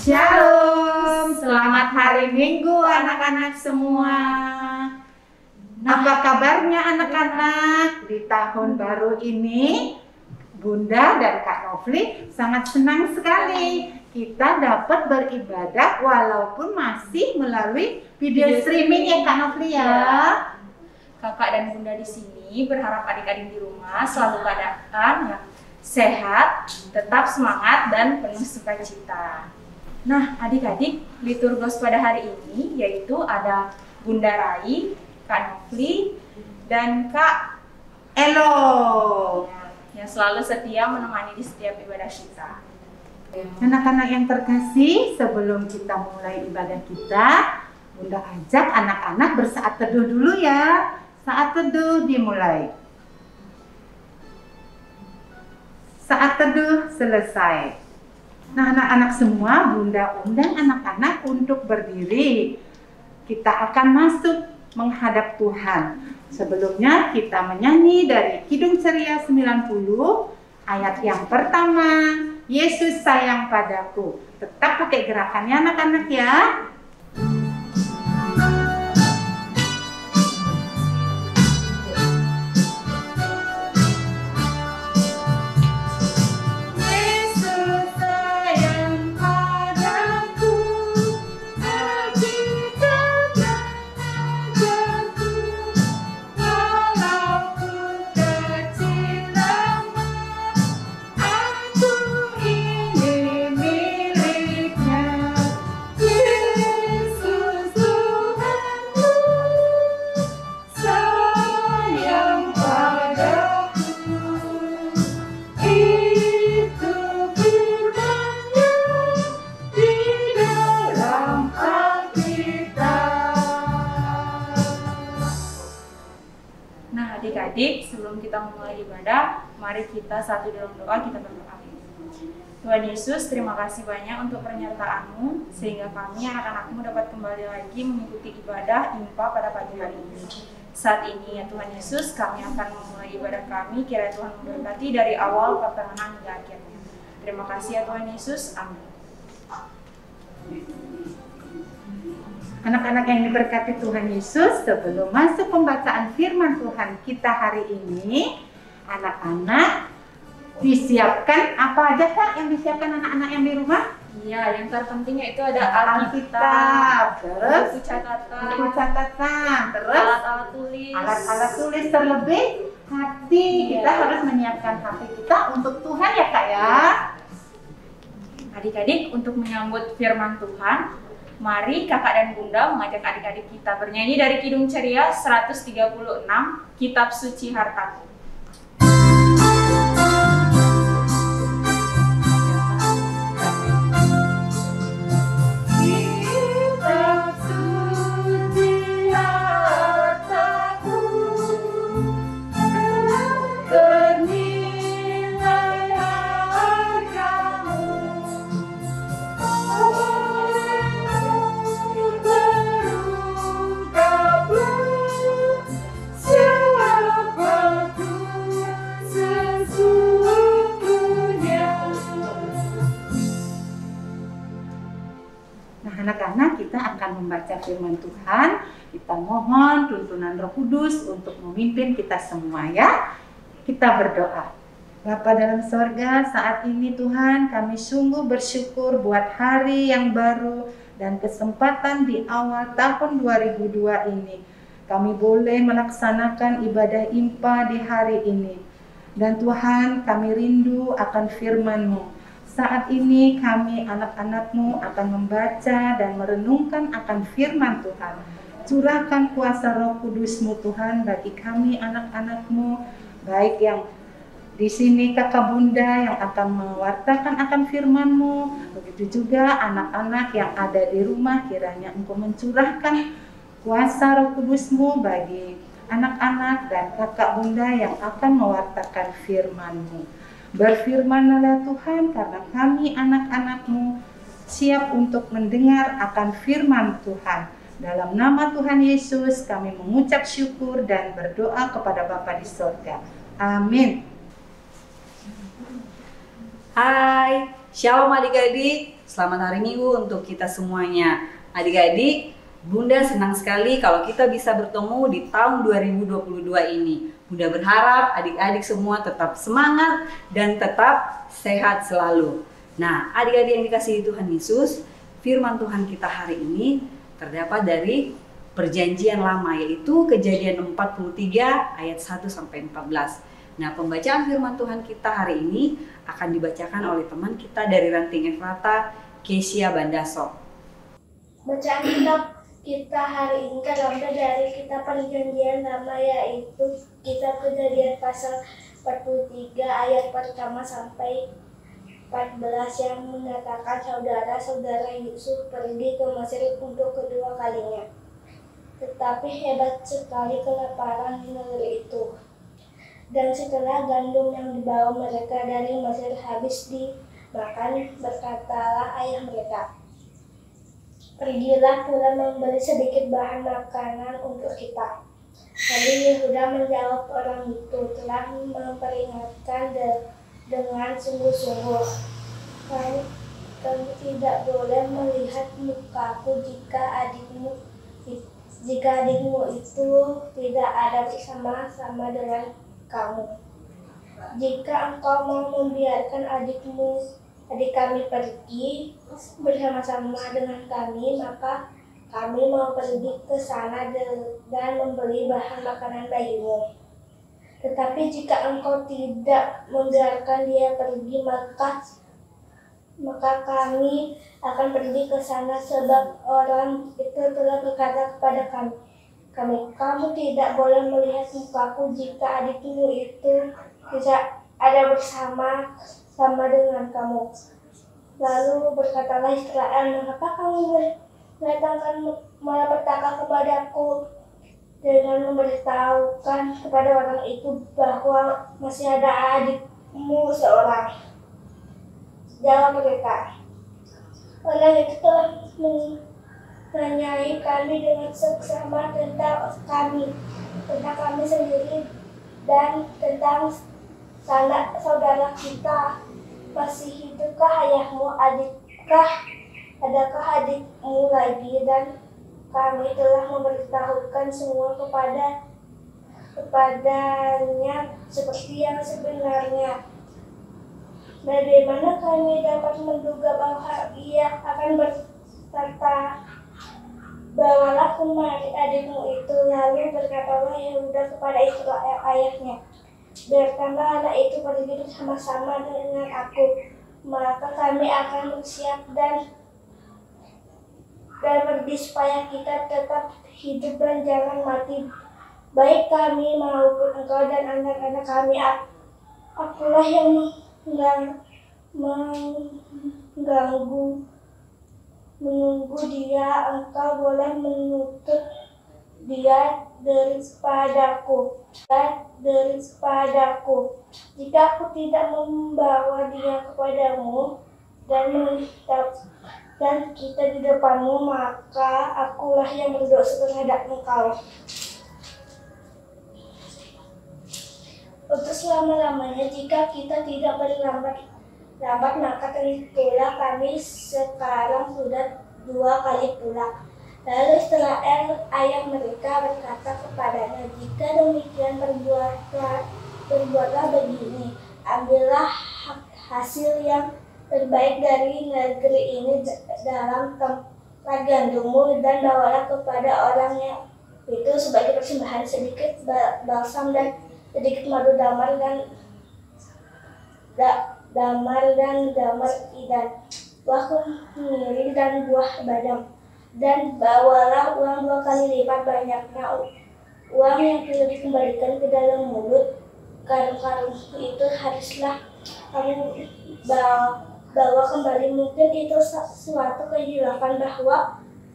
Shalom, selamat hari Minggu anak-anak semua. Apa kabarnya anak-anak? Di tahun baru ini, Bunda dan Kak Novli sangat senang sekali kita dapat beribadah walaupun masih melalui video streaming ya Kak Novli ya. Kakak dan Bunda di sini berharap adik-adik di rumah selalu keadaan yang sehat, tetap semangat dan penuh sukacita. Nah, adik-adik, liturgos pada hari ini yaitu ada Bunda Rai, Kak Novli, dan Kak Elo yang selalu setia menemani di setiap ibadah kita. Anak-anak yang terkasih, sebelum kita mulai ibadah kita, Bunda ajak anak-anak bersaat teduh dulu ya. Saat teduh dimulai. Saat teduh selesai. Nah, anak-anak semua, Bunda undang anak-anak untuk berdiri. Kita akan masuk menghadap Tuhan. Sebelumnya kita menyanyi dari Kidung Ceria 90, ayat yang pertama, Yesus sayang padaku. Tetap pakai gerakannya anak-anak ya. Adik-adik, sebelum kita memulai ibadah, mari kita satu dalam doa, kita berdoa. Tuhan Yesus, terima kasih banyak untuk penyertaan-Mu, sehingga kami anak-anak-Mu dapat kembali lagi mengikuti ibadah IMPA pada pagi hari ini. Saat ini ya Tuhan Yesus, kami akan memulai ibadah kami, kiranya Tuhan memberkati dari awal, pertengahan, hingga akhirnya. Terima kasih ya Tuhan Yesus, amin. Anak-anak yang diberkati Tuhan Yesus, sebelum masuk pembacaan firman Tuhan kita hari ini, anak-anak disiapkan apa aja Kak yang disiapkan anak-anak yang di rumah? Iya, yang terpenting yaitu ada Alkitab, terus buku catatan, terus alat-alat tulis, terlebih hati. Kita harus menyiapkan hati kita untuk Tuhan ya Kak ya. Adik-adik, untuk menyambut firman Tuhan, mari kakak dan bunda mengajak adik-adik kita bernyanyi dari Kidung Ceria 136, Kitab Suci Hartaku. Anak-anak, kita akan membaca firman Tuhan. Kita mohon tuntunan Roh Kudus untuk memimpin kita semua ya. Kita berdoa. Bapa dalam sorga, saat ini Tuhan kami sungguh bersyukur buat hari yang baru dan kesempatan di awal tahun 2002 ini. Kami boleh melaksanakan ibadah IMPA di hari ini. Dan Tuhan, kami rindu akan firman-Mu. Saat ini kami anak-anak-Mu akan membaca dan merenungkan akan firman Tuhan. Curahkan kuasa Roh Kudus-Mu Tuhan bagi kami anak-anak-Mu, baik yang di sini kakak bunda yang akan mewartakan akan firman-Mu, begitu juga anak-anak yang ada di rumah, kiranya Engkau mencurahkan kuasa Roh Kudus-Mu bagi anak-anak dan kakak bunda yang akan mewartakan firman-Mu. Berfirmanlah Tuhan, karena kami anak-anak-Mu siap untuk mendengar akan firman Tuhan. Dalam nama Tuhan Yesus kami mengucap syukur dan berdoa kepada Bapa di surga. Amin. Hai, Shalom adik-adik, selamat hari Minggu untuk kita semuanya. Adik-adik, Bunda senang sekali kalau kita bisa bertemu di tahun 2022 ini. Bunda berharap adik-adik semua tetap semangat dan tetap sehat selalu. Nah, adik-adik yang dikasihi Tuhan Yesus, firman Tuhan kita hari ini terdapat dari Perjanjian Lama, yaitu Kejadian 43 ayat 1 sampai 14. Nah, pembacaan firman Tuhan kita hari ini akan dibacakan oleh teman kita dari Ranting Efrata, Kesia Bandaso. Bacaan kitab kita hari ini terambil dari kitab Perjanjian Lama, yaitu kitab Kejadian pasal 43 ayat pertama sampai 14 yang mengatakan saudara-saudara Yusuf pergi ke Mesir untuk kedua kalinya. Tetapi hebat sekali kelaparan di negeri itu. Dan setelah gandum yang dibawa mereka dari Mesir habis dimakan, berkatalah ayah mereka, "Pergilah pula membeli sedikit bahan makanan untuk kita." Lalu Yehuda menjawab orang itu, telah memperingatkan dengan sungguh-sungguh, "Kamu tidak boleh melihat mukaku jika adikmu itu tidak ada bersama-sama dengan kamu. Jika engkau mau membiarkan adik kami pergi bersama-sama dengan kami, maka kami mau pergi ke sana dan membeli bahan makanan bagimu. Tetapi jika engkau tidak membiarkan dia pergi, maka kami akan pergi ke sana, sebab orang itu telah berkata kepada kami, kamu tidak boleh melihat mukaku jika adikmu itu tidak ada bersama dengan kamu." Lalu berkatalah Israel, "Mengapa kamu mendatangkan malapetaka kepadaku dengan memberitahukan kepada orang itu bahwa masih ada adikmu seorang?" Jawab mereka, "Orang itu telah menanyai kami dengan seksama tentang kami sendiri dan tentang saudara kita. Masih hidupkah ayahmu? Adakah adikmu lagi?" Dan kami telah memberitahukan semua kepadanya seperti yang sebenarnya. Bagaimana kami dapat menduga bahwa ia akan berkata, "Bawalah kemari adikmu itu." Lalu berkatalah Yehuda kepada Israel ayahnya, "Biarkanlah anak itu pergi bersama-sama dengan aku, maka kami akan bersiap dan pergi supaya kita tetap hidup dan jangan mati, baik kami maupun engkau dan anak-anak kami. Akulah yang menunggu dia, engkau boleh menuntut dia daripadaku. Jika aku tidak membawa dia kepadamu dan kita di depanmu, maka akulah yang berdosa terhadap engkau untuk selama-lamanya. Jika kita tidak berlambat, maka tentulah kami sekarang sudah 2 kali pulang." Lalu Israel ayah mereka berkata kepadanya, "Jika demikian, berbuatlah begini, ambillah hasil yang terbaik dari negeri ini dalam tempat gandummu dan bawalah kepada orangnya itu sebagai persembahan sedikit balsam dan sedikit madu damar damar idan, buah kemiri dan buah badam. Dan bawalah uang 2 kali lipat banyaknya uang yang tidak dikembalikan ke dalam mulut. Karung-karung itu haruslah kamu bawa kembali. Mungkin itu suatu kehilapan,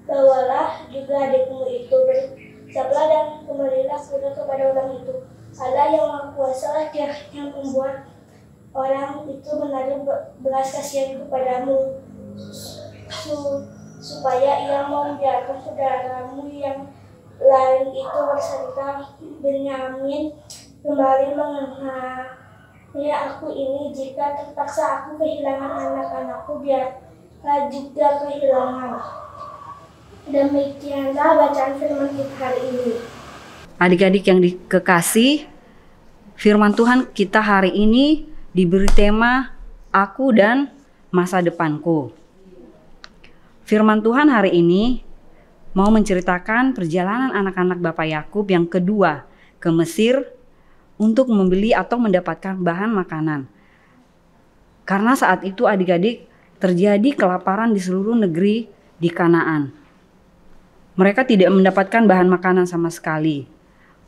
bawalah juga adikmu itu. Bersablah dan kembalilah kepada orang itu. Allah yang Maha Kuasa lah Dia yang membuat orang itu menaruh belas kasihan kepadamu, supaya ia membiarkan saudaramu yang lain itu berserta Benyamin kembali Ya aku ini jika terpaksa aku kehilangan anak-anakku, biarlah juga kehilangan. Demikianlah bacaan firman kita hari ini. Adik-adik yang dikasih, firman Tuhan kita hari ini diberi tema Aku dan Masa Depanku. Firman Tuhan hari ini mau menceritakan perjalanan anak-anak Bapak Yakub yang kedua ke Mesir untuk membeli atau mendapatkan bahan makanan. Karena saat itu adik-adik terjadi kelaparan di seluruh negeri di Kanaan. Mereka tidak mendapatkan bahan makanan sama sekali.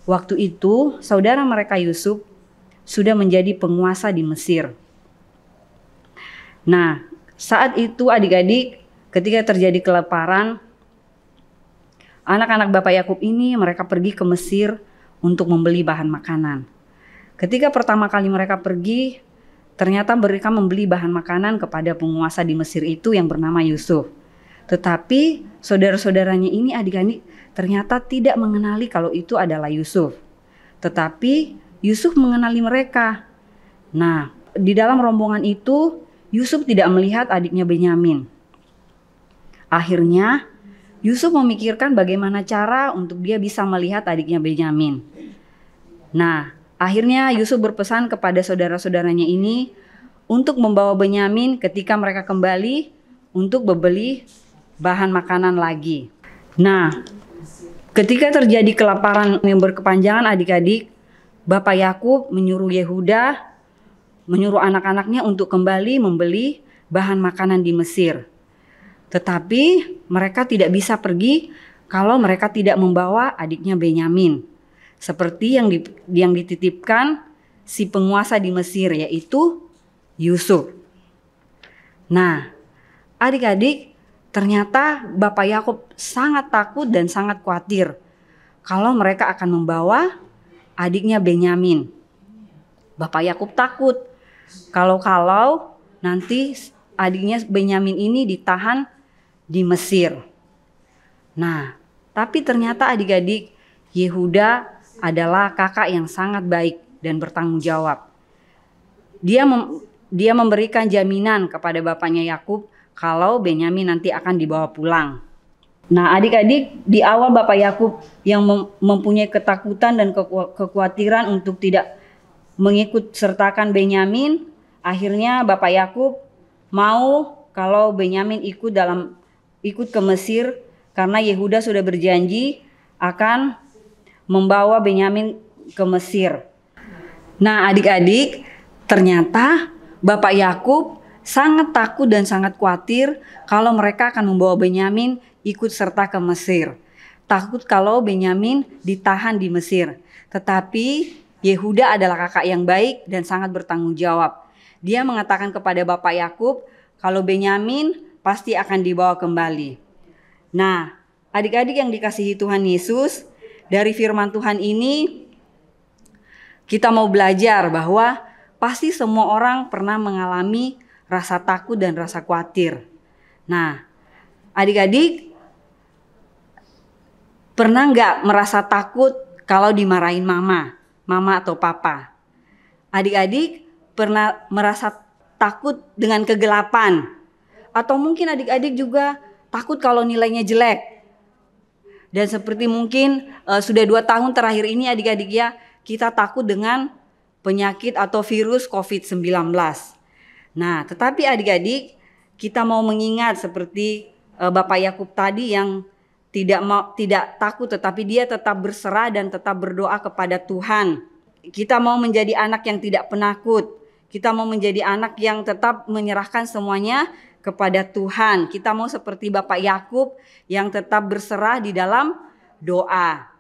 Waktu itu saudara mereka Yusuf sudah menjadi penguasa di Mesir. Nah, saat itu adik-adik ketika terjadi kelaparan, anak-anak Bapak Yakub ini mereka pergi ke Mesir untuk membeli bahan makanan. Ketika pertama kali mereka pergi, ternyata mereka membeli bahan makanan kepada penguasa di Mesir itu yang bernama Yusuf. Tetapi saudara-saudaranya ini adik-adik ternyata tidak mengenali kalau itu adalah Yusuf. Tetapi Yusuf mengenali mereka. Nah, di dalam rombongan itu Yusuf tidak melihat adiknya Benyamin. Akhirnya Yusuf memikirkan bagaimana cara untuk dia bisa melihat adiknya Benyamin. Nah, akhirnya Yusuf berpesan kepada saudara-saudaranya ini untuk membawa Benyamin ketika mereka kembali untuk membeli bahan makanan lagi. Nah, ketika terjadi kelaparan yang berkepanjangan adik-adik, Bapak Yakub menyuruh Yehuda menyuruh anak-anaknya untuk kembali membeli bahan makanan di Mesir. Tetapi mereka tidak bisa pergi kalau mereka tidak membawa adiknya Benyamin. Seperti yang dititipkan si penguasa di Mesir, yaitu Yusuf. Nah, adik-adik, ternyata Bapak Yakub sangat takut dan sangat khawatir kalau mereka akan membawa adiknya Benyamin. Bapak Yakub takut kalau nanti adiknya Benyamin ini ditahan di Mesir. Nah, tapi ternyata adik-adik, Yehuda adalah kakak yang sangat baik dan bertanggung jawab. Dia memberikan jaminan kepada bapaknya Yakub kalau Benyamin nanti akan dibawa pulang. Nah, adik-adik, di awal Bapak Yakub yang mempunyai ketakutan dan kekhawatiran untuk tidak mengikut sertakan Benyamin, akhirnya Bapak Yakub mau kalau Benyamin ikut ke Mesir karena Yehuda sudah berjanji akan membawa Benyamin ke Mesir. Nah, adik-adik, ternyata Bapak Yakub sangat takut dan sangat khawatir kalau mereka akan membawa Benyamin ikut serta ke Mesir. Takut kalau Benyamin ditahan di Mesir. Tetapi Yehuda adalah kakak yang baik dan sangat bertanggung jawab. Dia mengatakan kepada Bapak Yakub kalau Benyamin pasti akan dibawa kembali. Nah, adik-adik yang dikasihi Tuhan Yesus, dari firman Tuhan ini kita mau belajar bahwa pasti semua orang pernah mengalami rasa takut dan rasa khawatir. Nah, adik-adik pernah nggak merasa takut kalau dimarahin mama atau papa? Adik-adik pernah merasa takut dengan kegelapan? Atau mungkin adik-adik juga takut kalau nilainya jelek? Dan seperti mungkin sudah 2 tahun terakhir ini adik-adik ya, kita takut dengan penyakit atau virus COVID-19. Nah, tetapi adik-adik, kita mau mengingat seperti Bapak Yakub tadi yang tidak takut, tetapi dia tetap berserah dan tetap berdoa kepada Tuhan. Kita mau menjadi anak yang tidak penakut. Kita mau menjadi anak yang tetap menyerahkan semuanya kepada Tuhan. Kita mau seperti Bapak Yakub yang tetap berserah di dalam doa.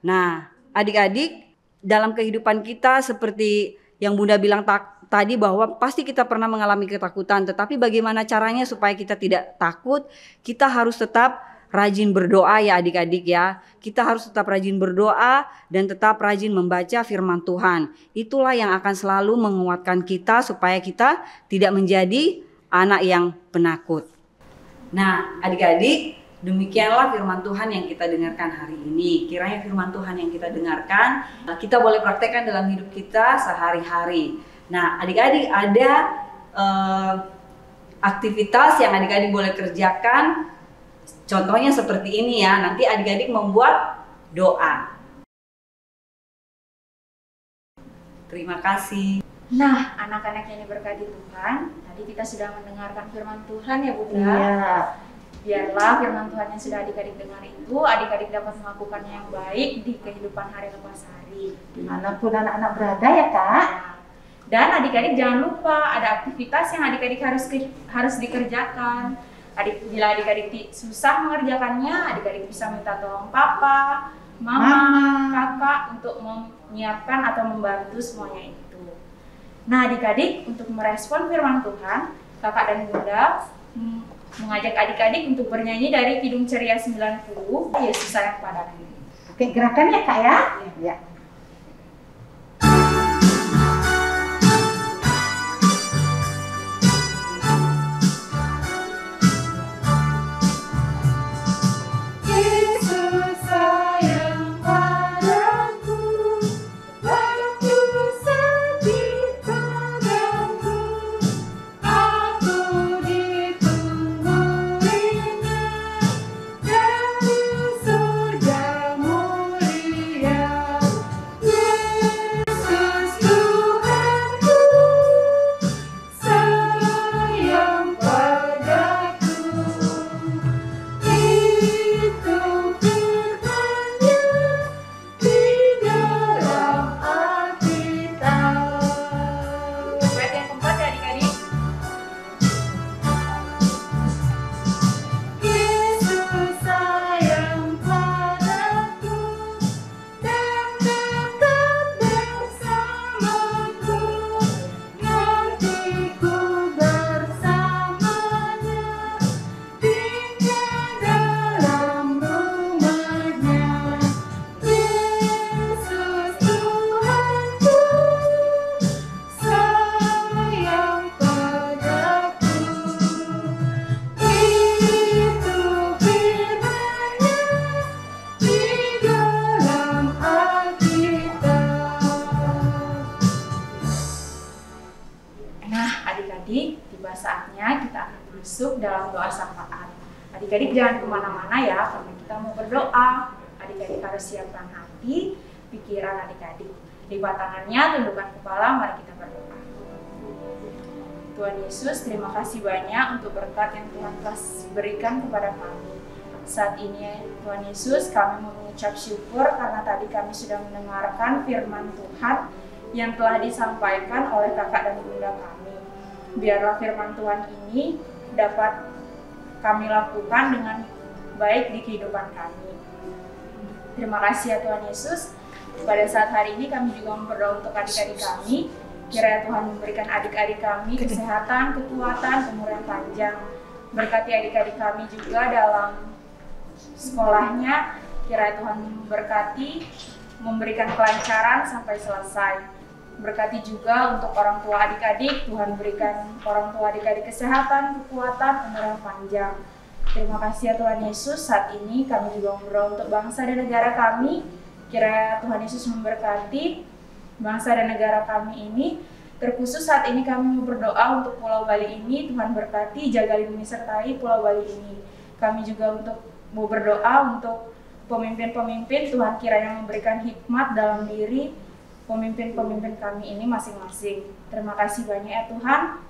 Nah, adik-adik, dalam kehidupan kita seperti yang Bunda bilang tadi bahwa pasti kita pernah mengalami ketakutan. Tetapi bagaimana caranya supaya kita tidak takut? Kita harus tetap rajin berdoa ya adik-adik ya. Kita harus tetap rajin berdoa dan tetap rajin membaca firman Tuhan. Itulah yang akan selalu menguatkan kita supaya kita tidak menjadi anak yang penakut. Nah, adik-adik, demikianlah firman Tuhan yang kita dengarkan hari ini. Kiranya firman Tuhan yang kita dengarkan kita boleh praktekkan dalam hidup kita sehari-hari. Nah, adik-adik ada aktivitas yang adik-adik boleh kerjakan. Contohnya seperti ini ya. Nanti adik-adik membuat doa. Terima kasih. Nah, anak-anak yang diberkati Tuhan, tadi kita sudah mendengarkan firman Tuhan ya Bunda. Iya. Biarlah firman Tuhan yang sudah adik-adik dengar itu, adik-adik dapat melakukannya yang baik di kehidupan hari lepas hari. Dimanapun anak-anak berada ya Kak. Dan adik-adik jangan lupa ada aktivitas yang adik-adik harus dikerjakan. Bila adik-adik susah mengerjakannya, adik-adik bisa minta tolong papa, mama, kakak untuk menyiapkan atau membantu semuanya itu. Nah adik-adik untuk merespon firman Tuhan, kakak dan bunda mengajak adik-adik untuk bernyanyi dari Kidung Ceria 90, Yesus sayang padaku. Oke, gerakannya Kak ya? Ya. Tiba saatnya kita akan masuk dalam doa syafaat. Adik-adik jangan kemana-mana ya, karena kita mau berdoa. Adik-adik harus siapkan hati, pikiran adik-adik. Lipat tangannya, tundukkan kepala, mari kita berdoa. Tuhan Yesus, terima kasih banyak untuk berkat yang Tuhan telah berikan kepada kami. Saat ini Tuhan Yesus, kami mau mengucap syukur karena tadi kami sudah mendengarkan firman Tuhan yang telah disampaikan oleh kakak dan bunda kami. Biarlah firman Tuhan ini dapat kami lakukan dengan baik di kehidupan kami. Terima kasih ya Tuhan Yesus. Pada saat hari ini kami juga berdoa untuk adik-adik kami. Kiranya Tuhan memberikan adik-adik kami kesehatan, kekuatan, umur yang panjang. Berkati adik-adik kami juga dalam sekolahnya. Kiranya Tuhan memberkati, memberikan kelancaran sampai selesai. Berkati juga untuk orang tua adik-adik, Tuhan berikan orang tua adik-adik kesehatan, kekuatan, umur yang panjang. Terima kasih ya Tuhan Yesus. Saat ini kami juga berdoa untuk bangsa dan negara kami. Kiranya Tuhan Yesus memberkati bangsa dan negara kami ini. Terkhusus saat ini kami mau berdoa untuk Pulau Bali ini. Tuhan berkati, jaga lindungi sertai Pulau Bali ini. Kami juga mau berdoa untuk pemimpin-pemimpin. Tuhan kiranya memberikan hikmat dalam diri pemimpin-pemimpin kami ini masing-masing. Terima kasih banyak ya Tuhan.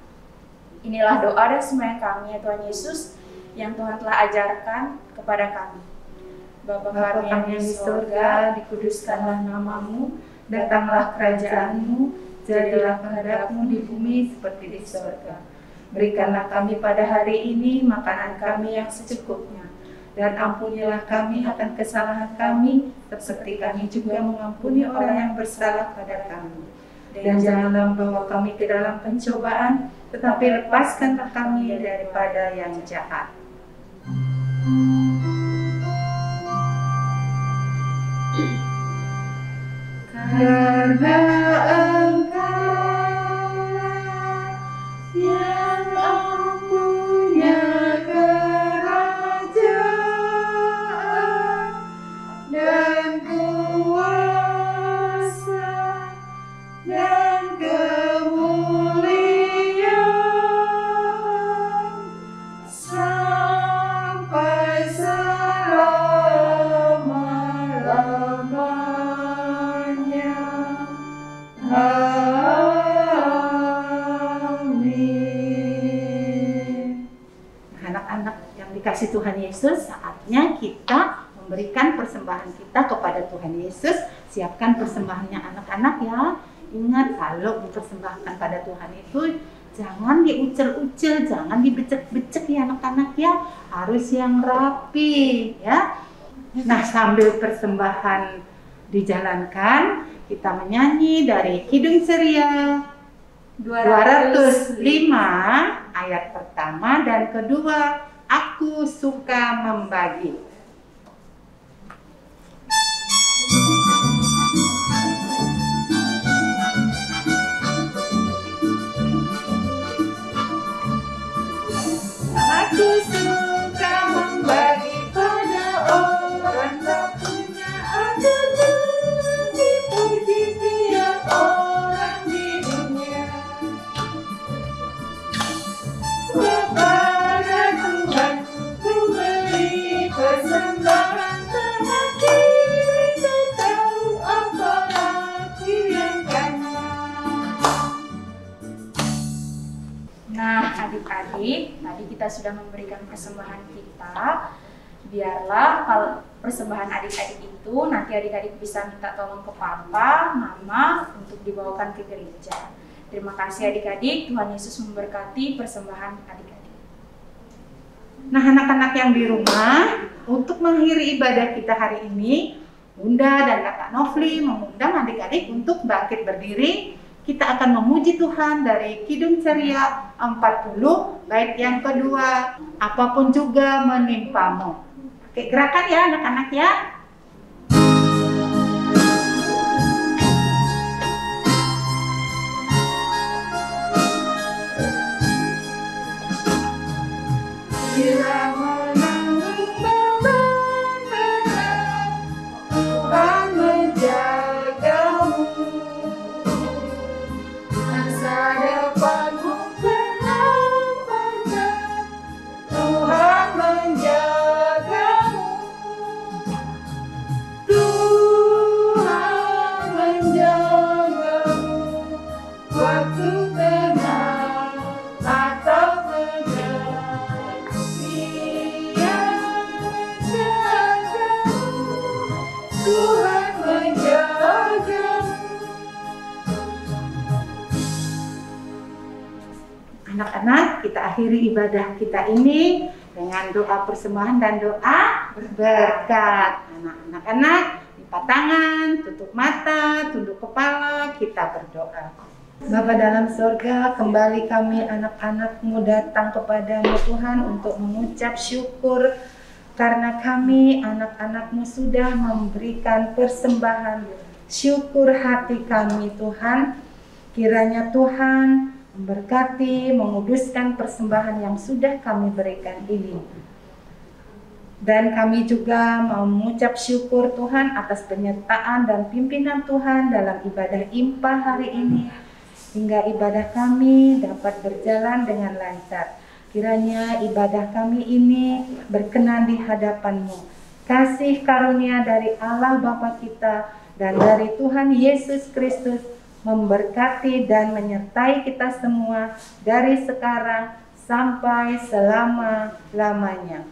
Inilah doa dan sembahyang kami ya Tuhan Yesus yang Tuhan telah ajarkan kepada kami. Bapa kami yang di surga, dikuduskanlah namamu, datanglah kerajaanmu, jadilah kehendakmu di bumi seperti di surga. Berikanlah kami pada hari ini makanan kami yang secukupnya, dan ampunilah kami akan kesalahan kami, seperti kami juga mengampuni orang yang bersalah pada kami. Dan janganlah membawa kami ke dalam pencobaan, tetapi lepaskanlah kami daripada yang jahat. Karena Engkau yang mempunyai kerajaan dan kuasa dan kemuliaan anak-anak yang dikasih Tuhan Yesus, saatnya kita memberikan persembahan kita kepada Tuhan Yesus. Siapkan persembahannya anak-anak ya. Ingat, kalau dipersembahkan pada Tuhan itu jangan diucel-ucel, jangan dibecek-becek ya anak-anak ya. Harus yang rapi ya. Nah, sambil persembahan dijalankan, kita menyanyi dari Kidung Ceria 205 ayat pertama dan kedua, Aku Suka Membagi. Aku suka membagi pada orang tak punya, agar bagi tiap orang di dunia. Kepada Tuhan ku beri persembahan, terakhir tak tahu apa lagi yang kanan. Nah, adik-adik, tadi kita sudah memberikan persembahan kita. Biarlah kalau persembahan adik-adik itu nanti adik-adik bisa minta tolong ke papa, mama untuk dibawakan ke gereja. Terima kasih adik-adik, Tuhan Yesus memberkati persembahan adik-adik. Nah, anak-anak yang di rumah, untuk mengakhiri ibadah kita hari ini, Bunda dan Kakak Novli mengundang adik-adik untuk bangkit berdiri. Kita akan memuji Tuhan dari Kidung Ceria 40, bait yang kedua, apapun juga menimpamu. Oke, gerakan ya anak-anak ya. Bila menanggung beban berat, Tuhan menjagamu. Masa depanmu tenang panjang, Tuhan menjagamu. Tuhan menjagamu waktu tenang atau berat. Dia menjagamu, Tuhan menjagamu. Anak-anak, kita akhiri ibadah kita ini dengan doa persembahan dan doa berkat. Anak-anak, lipat tangan, tutup mata, tunduk kepala, kita berdoa. Bapa dalam surga, kembali kami anak-anak-Mu datang kepadamu Tuhan untuk mengucap syukur karena kami anak-anak-Mu sudah memberikan persembahan syukur hati kami Tuhan. Kiranya Tuhan memberkati, menguduskan persembahan yang sudah kami berikan ini. Dan kami juga mau mengucap syukur Tuhan atas penyertaan dan pimpinan Tuhan dalam ibadah IMPA hari ini, hingga ibadah kami dapat berjalan dengan lancar. Kiranya ibadah kami ini berkenan di hadapan-Mu. Kasih karunia dari Allah Bapa kita dan dari Tuhan Yesus Kristus memberkati dan menyertai kita semua dari sekarang sampai selama-lamanya.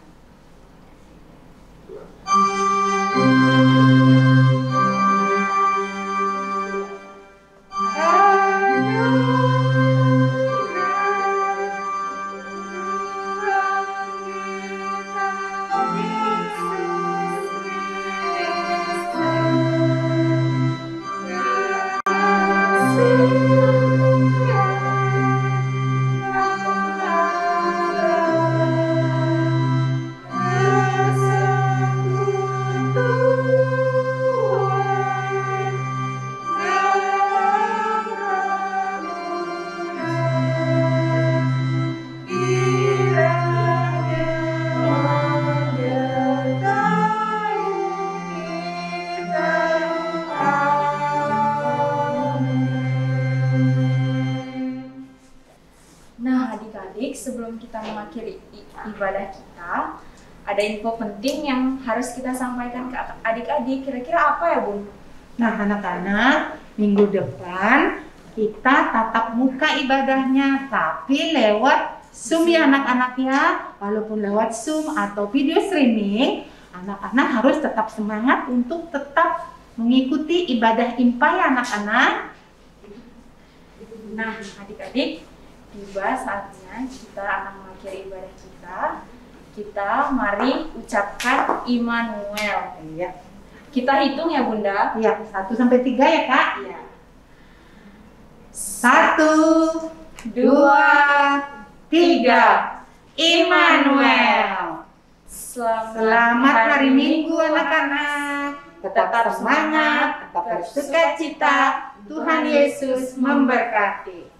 Sebelum kita mengakhiri ibadah kita, ada info penting yang harus kita sampaikan ke adik-adik. Kira-kira apa ya, Bun? Nah, anak-anak, minggu depan kita tatap muka ibadahnya, tapi lewat Zoom ya anak-anaknya, walaupun lewat Zoom atau video streaming, anak-anak harus tetap semangat untuk tetap mengikuti ibadah IMPA ya anak-anak. Nah, adik-adik, tiba saatnya kita akan mengakhiri ibadah kita. Kita mari ucapkan Immanuel. Iya. Kita hitung ya Bunda. Iya, 1 sampai 3 ya Kak. Iya. 1, 2, 3. Immanuel. Selamat hari Minggu anak-anak. Tetap semangat, tetap bersuka cita. Tuhan Yesus memberkati.